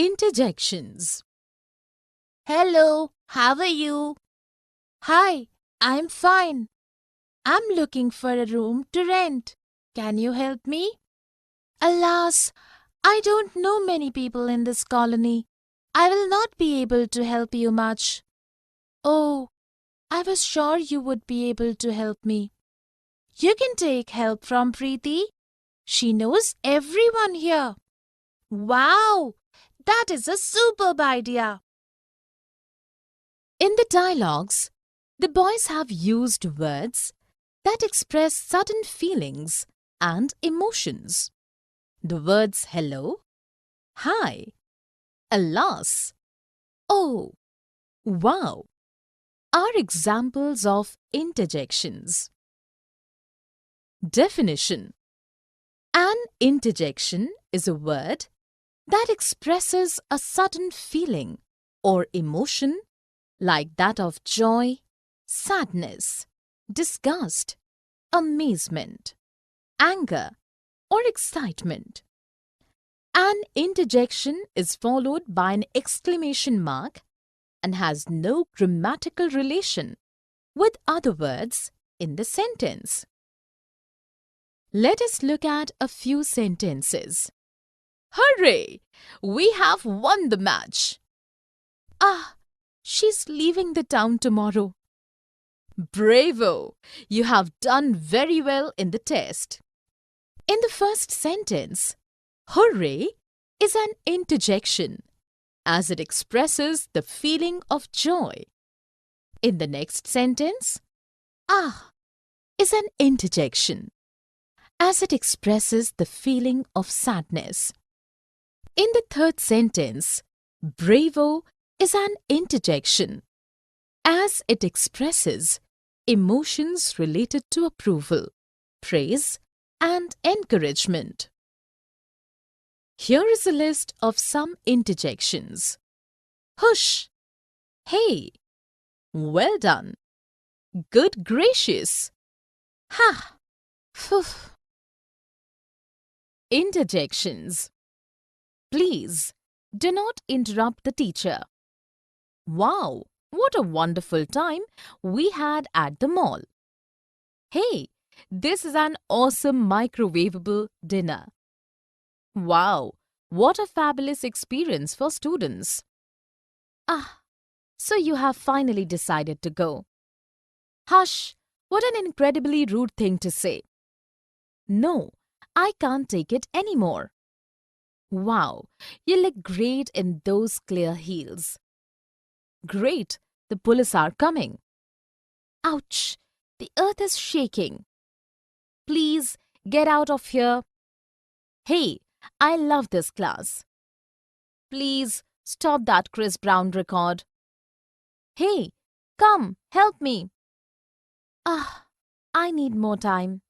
Interjections. Hello, how are you? Hi, I'm fine. I'm looking for a room to rent. Can you help me? Alas, I don't know many people in this colony. I will not be able to help you much. Oh, I was sure you would be able to help me. You can take help from Preeti. She knows everyone here. Wow, that is a superb idea. In the dialogues, the boys have used words that express sudden feelings and emotions. The words hello, hi, alas, oh, wow are examples of interjections. Definition: an interjection is a word that expresses a sudden feeling or emotion like that of joy, sadness, disgust, amazement, anger, or excitement. An interjection is followed by an exclamation mark and has no grammatical relation with other words in the sentence. Let us look at a few sentences. Hurray! We have won the match. Ah, she's leaving the town tomorrow. Bravo! You have done very well in the test. In the first sentence, hooray is an interjection as it expresses the feeling of joy. In the next sentence, ah is an interjection as it expresses the feeling of sadness. In the third sentence, bravo is an interjection as it expresses emotions related to approval, praise, and encouragement. Here is a list of some interjections. Hush! Hey! Well done! Good gracious! Ha! Phew! Interjections. Please, do not interrupt the teacher. Wow! What a wonderful time we had at the mall. Hey! This is an awesome microwavable dinner. Wow! What a fabulous experience for students. Ah! So you have finally decided to go. Hush! What an incredibly rude thing to say. No, I can't take it anymore. Wow, you look great in those clear heels. Great, the police are coming. Ouch, the earth is shaking. Please, get out of here. Hey, I love this class. Please, stop that Chris Brown record. Hey, come, help me. Ah, I need more time.